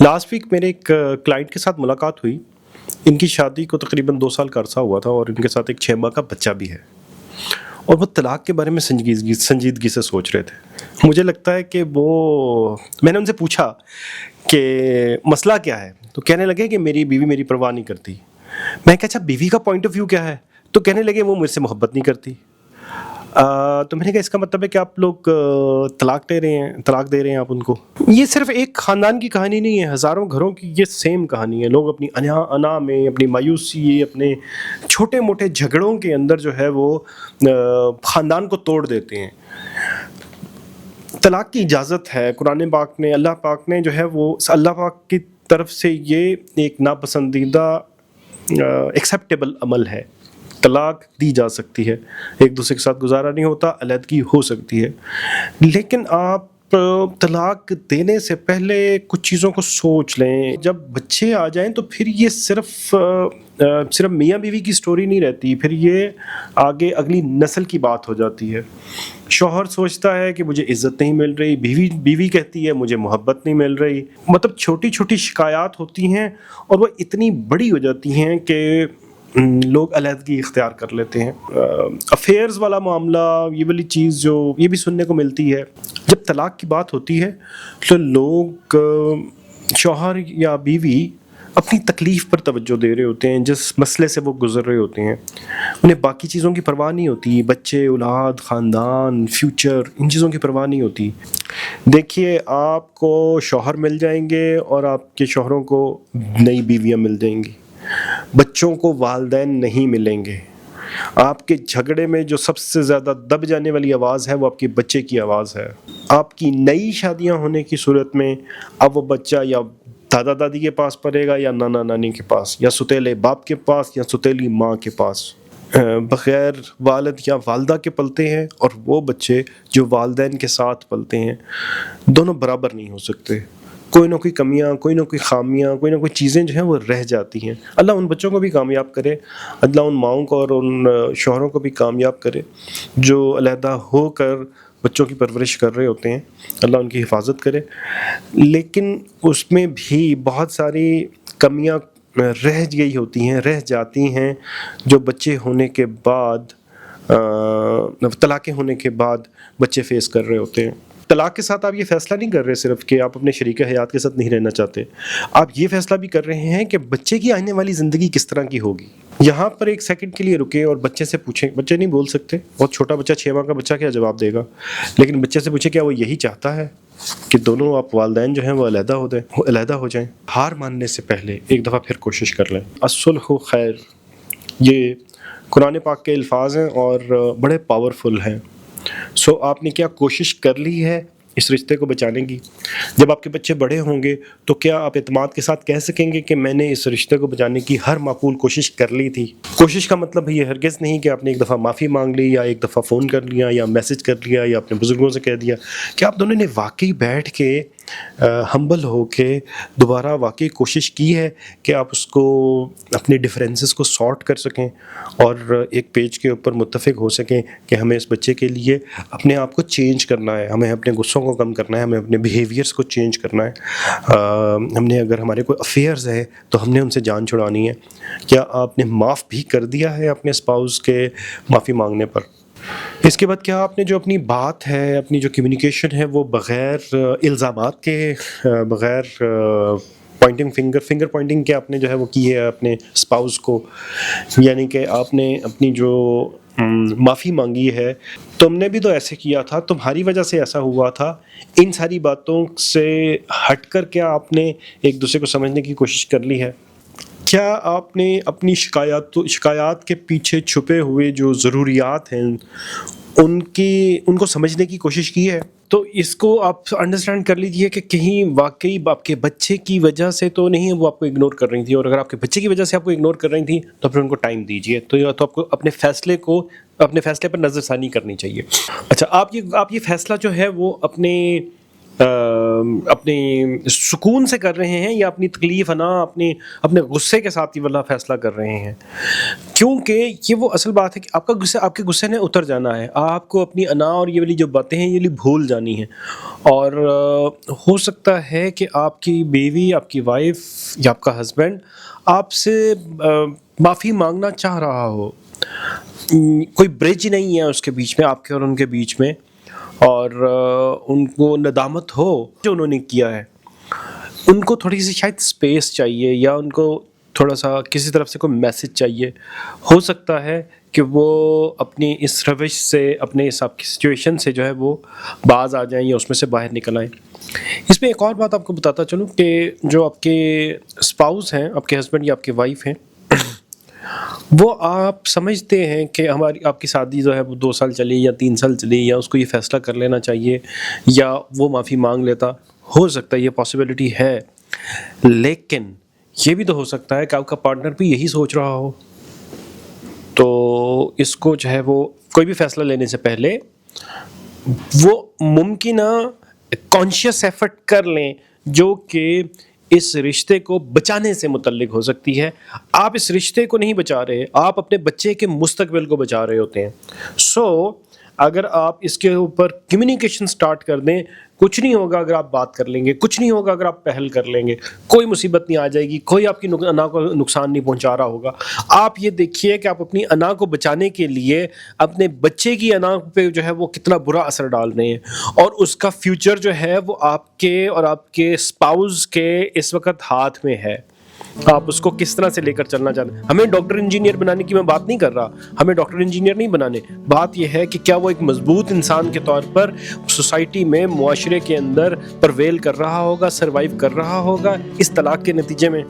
Last week मेरे एक client के साथ मुलाकात हुई। इनकी शादी को तकरीबन 2 साल का अरसा हुआ था और इनके साथ एक 6 माह का बच्चा भी है, और वो तलाक के बारे में संजीदगी से सोच रहे थे। मुझे लगता है कि मैंने उनसे पूछा कि मसला क्या है, तो कहने लगे कि मेरी बीवी मेरी परवाह नहीं करती। मैं कहा अच्छा, बीवी का पॉइंट ऑफ व्यू क्या है? तो कहने लगे वो मुझसे मोहब्बत नहीं करती। तो मैंने कहा इसका मतलब है कि आप लोग तलाक दे रहे हैं आप उनको। ये सिर्फ एक ख़ानदान की कहानी नहीं है, हज़ारों घरों की ये सेम कहानी है। लोग अपनी अना में, अपनी मायूसी, अपने छोटे मोटे झगड़ों के अंदर जो है वो ख़ानदान को तोड़ देते हैं। तलाक की इजाज़त है कुरान पाक ने, अल्लाह पाक ने जो है वो अल्लाह पाक की तरफ से ये एक नापसंदीदा एक्सेप्टेबल अमल है। तलाक दी जा सकती है, एक दूसरे के साथ गुजारा नहीं होता, अलहदगी हो सकती है, लेकिन आप तलाक देने से पहले कुछ चीज़ों को सोच लें। जब बच्चे आ जाएं तो फिर ये सिर्फ मियाँ बीवी की स्टोरी नहीं रहती, फिर ये आगे अगली नस्ल की बात हो जाती है। शौहर सोचता है कि मुझे इज़्ज़त नहीं मिल रही, बीवी कहती है मुझे मोहब्बत नहीं मिल रही। मतलब छोटी छोटी शिकायत होती हैं और वो इतनी बड़ी हो जाती हैं कि लोग अलहदगी इख्तियार कर लेते हैं। अफेयर्स वाला मामला, ये वाली चीज़ जो ये भी सुनने को मिलती है। जब तलाक की बात होती है तो लोग, शौहर या बीवी, अपनी तकलीफ़ पर तवज्जो दे रहे होते हैं, जिस मसले से वो गुज़र रहे होते हैं। उन्हें बाकी चीज़ों की परवाह नहीं होती, बच्चे, औलाद, ख़ानदान, फ्यूचर, इन चीज़ों की परवाह नहीं होती। देखिए, आपको शौहर मिल जाएंगे और आपके शौहरों को नई बीवियाँ मिल जाएंगी। बच्चों को वालिदैन नहीं मिलेंगे। आपके झगड़े में जो सबसे ज़्यादा दब जाने वाली आवाज़ है वो आपके बच्चे की आवाज़ है। आपकी नई शादियां होने की सूरत में अब वो बच्चा या दादा दादी के पास पढ़ेगा या नाना नानी के पास, या सुतेले बाप के पास या सुतेली माँ के पास। बग़ैर वालिद या वालदा के पलते हैं, और वो बच्चे जो वालिदैन के साथ पलते हैं, दोनों बराबर नहीं हो सकते। कोई ना कोई कमियां, कोई ना कोई खामियां, कोई ना कोई चीज़ें जो हैं वो रह जाती हैं। अल्लाह उन बच्चों को भी कामयाब करे, अल्लाह उन माओं को और उन शौहरों को भी कामयाब करे जो अलहदा होकर बच्चों की परवरिश कर रहे होते हैं। अल्लाह उनकी हिफाजत करे, लेकिन उसमें भी बहुत सारी कमियां रह जाती हैं जो बच्चे होने के बाद, तलाक़ें होने के बाद बच्चे फेस कर रहे होते हैं। तलाक के साथ आप ये फ़ैसला नहीं कर रहे सिर्फ कि आप अपने शरीक हयात के साथ नहीं रहना चाहते, आप ये फ़ैसला भी कर रहे हैं कि बच्चे की आने वाली ज़िंदगी किस तरह की होगी। यहाँ पर एक सेकंड के लिए रुकें और बच्चे से पूछें। बच्चे नहीं बोल सकते, बहुत छोटा बच्चा, 6 माह का बच्चा क्या जवाब देगा, लेकिन बच्चे से पूछें क्या वो यही चाहता है कि दोनों आप वालिदैन जो हैं वो अलहदा हो जाएँ। हार मानने से पहले एक दफ़ा फिर कोशिश कर लें। अस्सुल्हु खैर, ये कुरान पाक के अल्फाज हैं और बड़े पावरफुल हैं। सो आपने क्या कोशिश कर ली है इस रिश्ते को बचाने की? जब आपके बच्चे बड़े होंगे तो क्या आप इत्मीनान के साथ कह सकेंगे कि मैंने इस रिश्ते को बचाने की हर माकूल कोशिश कर ली थी? कोशिश का मतलब ये हरगिज़ नहीं कि आपने एक दफ़ा माफ़ी मांग ली, या एक दफ़ा फ़ोन कर लिया, या मैसेज कर लिया, या अपने बुज़ुर्गों से कह दिया। कि आप दोनों ने वाकई बैठ के हम्बल हो के दोबारा वाकई कोशिश की है कि आप उसको, अपने डिफरेंसेस को सॉर्ट कर सकें और एक पेज के ऊपर मुत्तफ़िक हो सकें कि हमें इस बच्चे के लिए अपने आप को चेंज करना है, हमें अपने गुस्सों को कम करना है, हमें अपने बिहेवियर्स को चेंज करना है। हमने, अगर हमारे कोई अफेयर्स है तो हमने उनसे जान छुड़ानी है। क्या आपने माफ़ भी कर दिया है अपने स्पाउस के माफ़ी मांगने पर? इसके बाद क्या आपने जो अपनी बात है, अपनी जो कम्युनिकेशन है, वो बग़ैर इल्ज़ामात के, बग़ैर फिंगर पॉइंटिंग के आपने जो है वो की है अपने स्पाउस को? यानी कि आपने अपनी जो माफ़ी मांगी है, तुमने भी तो ऐसे किया था, तुम्हारी वजह से ऐसा हुआ था, इन सारी बातों से हटकर क्या आपने एक दूसरे को समझने की कोशिश कर ली है? क्या आपने अपनी शिकायत के पीछे छुपे हुए जो ज़रूरियात हैं उनको समझने की कोशिश की है? तो इसको आप अंडरस्टैंड कर लीजिए कि कहीं वाकई आपके बच्चे की वजह से तो नहीं वो आपको इग्नोर कर रही थी, और अगर आपके बच्चे की वजह से आपको इग्नोर कर रही थी तो फिर उनको टाइम दीजिए। तो या तो आपको अपने फ़ैसले पर नज़रसानी करनी चाहिए। अच्छा, आप ये फ़ैसला जो है वो अपने اپنی سکون سے کر رہے ہیں یا اپنی تکلیف انا اپنے غصے کے ساتھ یہ والا فیصلہ کر رہے ہیں. کیونکہ یہ وہ اصل بات ہے کہ آپ کے غصے نے اتر جانا ہے, آپ کو اپنی انا اور یہ والی جو باتیں ہیں یہ بھول جانی ہیں. اور ہو سکتا ہے کہ آپ کی بیوی, آپ کی وائف یا آپ کا ہسبینڈ آپ سے معافی مانگنا چاہ رہا ہو, کوئی برج نہیں ہے اس کے بیچ میں, آپ کے اور ان کے بیچ میں, اور ان کو ندامت ہو جو انہوں نے کیا ہے. ان کو تھوڑی سی شاید اسپیس چاہیے, یا ان کو تھوڑا سا کسی طرف سے کوئی میسج چاہیے. ہو سکتا ہے کہ وہ اپنی اس روش سے, اپنے اس آپ کی سچویشن سے جو ہے وہ باز آ جائیں یا اس میں سے باہر نکل آئیں. اس میں ایک اور بات آپ کو بتاتا چلوں کہ جو آپ کے اسپاؤس ہیں, آپ کے ہسبینڈ یا آپ کی وائف ہیں, وہ آپ سمجھتے ہیں کہ آپ کی شادی جو ہے وہ 2 سال چلی یا 3 سال چلی, یا اس کو یہ فیصلہ کر لینا چاہیے, یا وہ معافی مانگ لیتا. ہو سکتا ہے یہ پاسبلٹی ہے, لیکن یہ بھی تو ہو سکتا ہے کہ آپ کا پارٹنر بھی یہی سوچ رہا ہو. تو اس کو جو ہے وہ کوئی بھی فیصلہ لینے سے پہلے وہ ممکنہ کانشیس ایفرٹ کر لیں جو کہ اس رشتے کو بچانے سے متعلق ہو سکتی ہے. آپ اس رشتے کو نہیں بچا رہے, آپ اپنے بچے کے مستقبل کو بچا رہے ہوتے ہیں. اگر آپ اس کے اوپر کمیونیکیشن سٹارٹ کر دیں, کچھ نہیں ہوگا اگر آپ بات کر لیں گے, کچھ نہیں ہوگا اگر آپ پہل کر لیں گے, کوئی مصیبت نہیں آ جائے گی, کوئی آپ کی انا کو نقصان نہیں پہنچا رہا ہوگا. آپ یہ دیکھیے کہ آپ اپنی انا کو بچانے کے لیے اپنے بچے کی انا پہ جو ہے وہ کتنا برا اثر ڈال رہے ہیں, اور اس کا فیوچر جو ہے وہ آپ کے اور آپ کے اسپاؤس کے اس وقت ہاتھ میں ہے. آپ اس کو کس طرح سے لے کر چلنا چاہتے ہیں. ہمیں ڈاکٹر انجینئر بنانے کی میں بات نہیں کر رہا, ہمیں ڈاکٹر انجینئر نہیں بنانے. بات یہ ہے کہ کیا وہ ایک مضبوط انسان کے طور پر سوسائٹی میں, معاشرے کے اندر پرویل کر رہا ہوگا, سروائیو کر رہا ہوگا اس طلاق کے نتیجے میں.